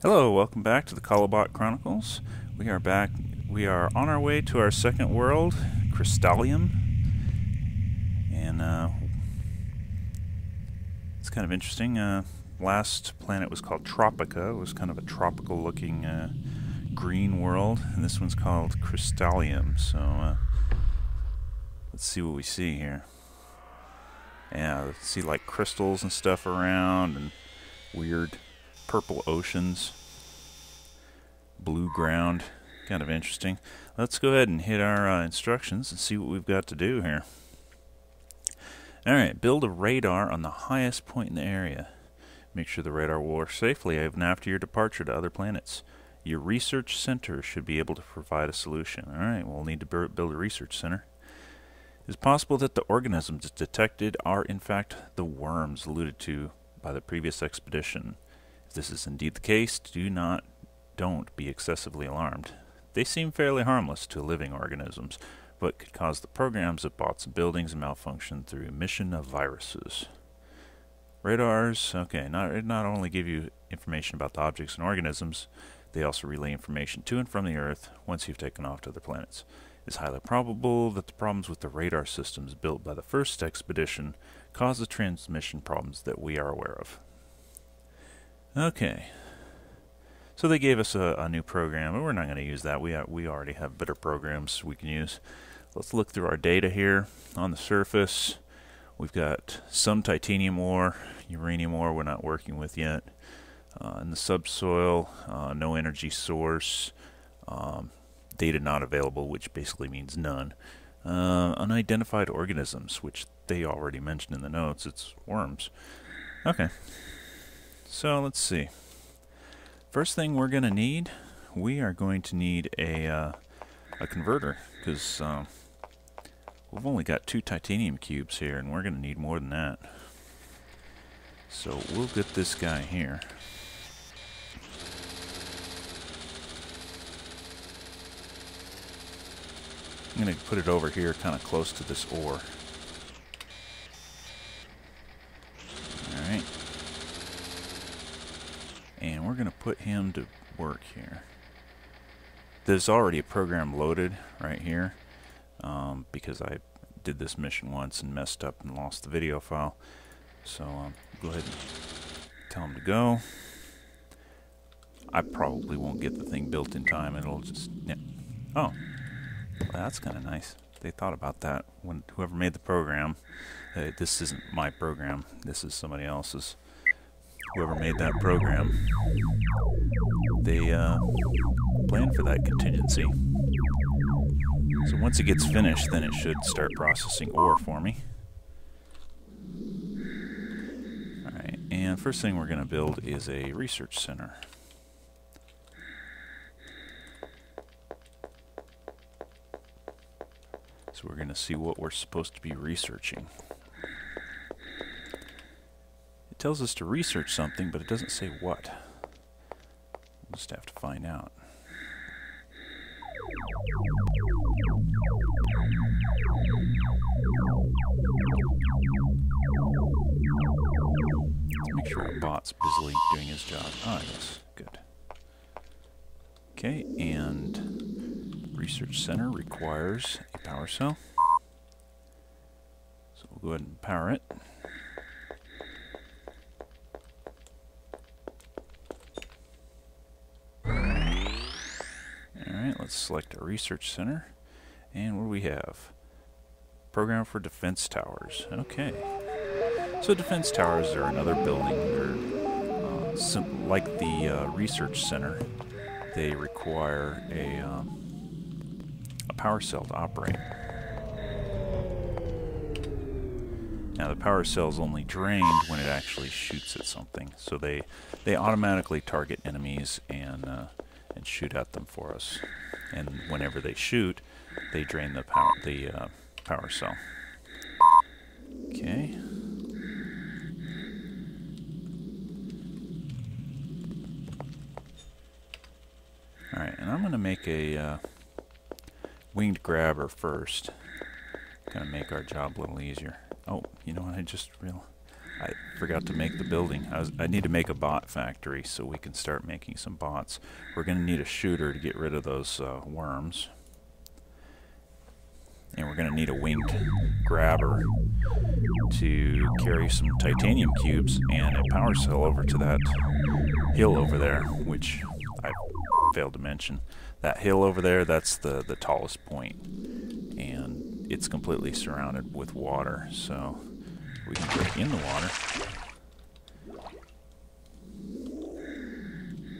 Hello, welcome back to the Colobot Chronicles. We are back. We are on our way to our second world, Crystallium. And it's kind of interesting. Last planet was called Tropica. It was kind of a tropical looking green world. And this one's called Crystallium. So let's see what we see here. Yeah, let's see like crystals and stuff around and weird purple oceans, blue ground, kind of interesting. Let's go ahead and hit our instructions and see what we've got to do here. Alright, build a radar on the highest point in the area. Make sure the radar will work safely even after your departure to other planets. Your research center should be able to provide a solution. Alright, we'll need to build a research center. It is possible that the organisms detected are in fact the worms alluded to by the previous expedition. If this is indeed the case, don't be excessively alarmed. They seem fairly harmless to living organisms, but could cause the programs of bots and buildings to malfunction through emission of viruses. Radars, okay, not only give you information about the objects and organisms, they also relay information to and from the Earth once you've taken off to other planets. It is highly probable that the problems with the radar systems built by the first expedition caused the transmission problems that we are aware of. Okay, so they gave us a new program, but we're not going to use that. We already have better programs we can use. Let's look through our data here. On the surface, we've got some titanium ore, uranium ore we're not working with yet. In the subsoil, no energy source, data not available, which basically means none. Unidentified organisms, which they already mentioned in the notes. It's worms. Okay. So let's see. First thing we're going to need, we are going to need a converter, because we've only got 2 titanium cubes here, and we're going to need more than that. So we'll get this guy here. I'm going to put it over here kind of close to this ore. Alright. And we're going to put him to work here. There's already a program loaded right here because I did this mission once and messed up and lost the video file. So go ahead and tell him to go. I probably won't get the thing built in time. It'll just... Yeah. Oh. Well, that's kind of nice. They thought about that when whoever made the program. This isn't my program. This is somebody else's. Whoever made that program, they planned for that contingency. So once it gets finished, then it should start processing ore for me. Alright, and first thing we're going to build is a research center. So we're going to see what we're supposed to be researching. It tells us to research something, but it doesn't say what. We'll just have to find out. Let's make sure our bot's busily doing his job. Ah, yes, good. Okay, and research center requires a power cell. So we'll go ahead and power it. Alright, let's select our research center. And what do we have? Program for defense towers. Okay. So defense towers are another building. They're like the research center. They require a power cell to operate. Now the power cell is only drained when it actually shoots at something. So they automatically target enemies and shoot at them for us. And whenever they shoot, they drain the power cell. Okay. Alright, and I'm going to make a winged grabber first. Going to make our job a little easier. Oh, you know what I just realized? forgot to make the building. I need to make a bot factory so we can start making some bots. We're going to need a shooter to get rid of those worms. And we're going to need a winged grabber to carry some titanium cubes and a power cell over to that hill over there, which I failed to mention. That hill over there, that's the tallest point, and it's completely surrounded with water, so we can get in the water.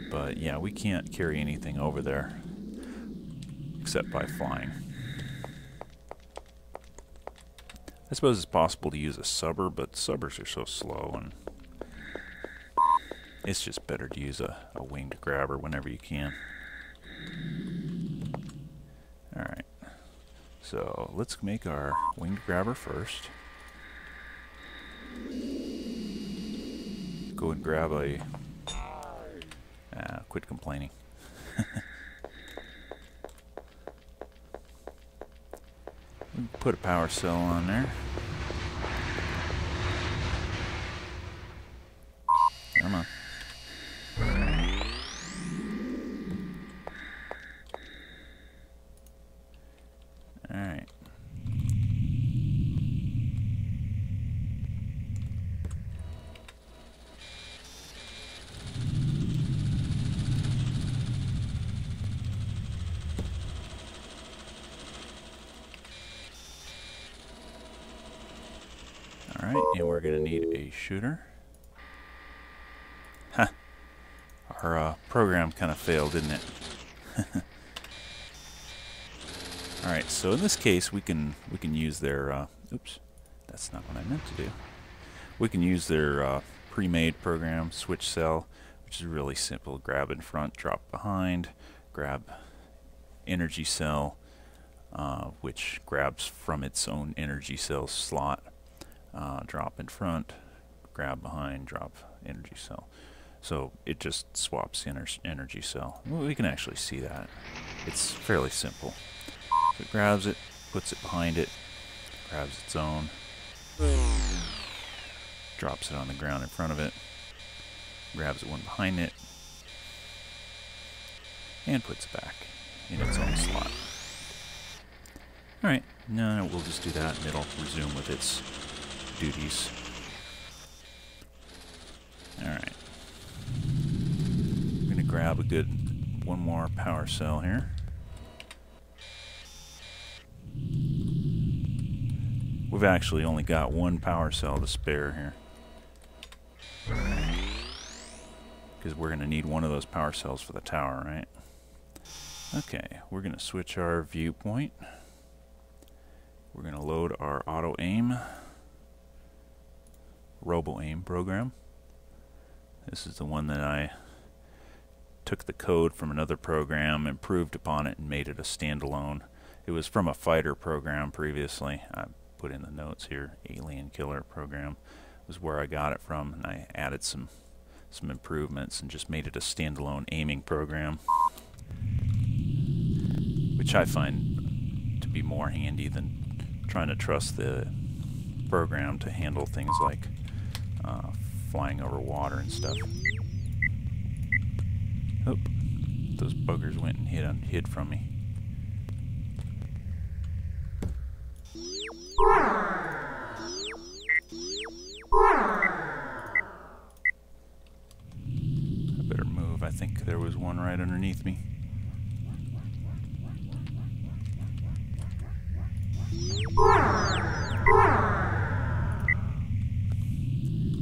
But yeah, we can't carry anything over there except by flying. I suppose it's possible to use a subber, but subbers are so slow, and it's just better to use a winged grabber whenever you can. Alright, so let's make our winged grabber first. Go and grab a... quit complaining. Put a power cell on there. Come on. Alright. Alright, and we're going to need a shooter. Ha! Our program kind of failed, didn't it? Alright, so in this case we can use their oops, that's not what I meant to do. We can use their pre-made program, switch cell, which is really simple. Grab in front, drop behind, grab energy cell, which grabs from its own energy cell slot. Drop in front, grab behind, drop energy cell. So it just swaps the energy cell. Well, we can actually see that. It's fairly simple. So it grabs it, puts it behind it, grabs its own, drops it on the ground in front of it, grabs the one behind it, and puts it back in its own slot. Alright, no, we'll just do that and it'll resume with its duties. Alright. I'm going to grab a good one more power cell here. We've actually only got one power cell to spare here, because we're going to need one of those power cells for the tower, right? Okay, we're going to switch our viewpoint. We're going to load our auto aim, robo aim program. This is the one that I took the code from another program, improved upon it, and made it a standalone. It was from a fighter program previously. I put in the notes here, alien killer program was where I got it from, and I added some improvements and just made it a standalone aiming program, which I find to be more handy than trying to trust the program to handle things like flying over water and stuff. Oh, those buggers went and hid from me. I better move. I think there was one right underneath me.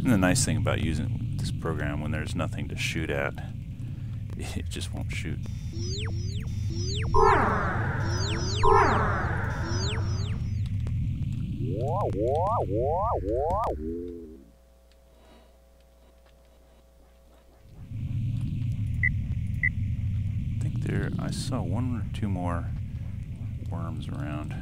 And the nice thing about using this program when there's nothing to shoot at, it just won't shoot. I saw one or two more worms around.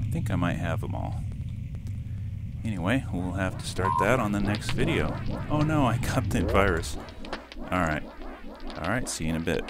I think I might have them all. Anyway, we'll have to start that on the next video. Oh no, I got the virus. Alright. Alright, see you in a bit.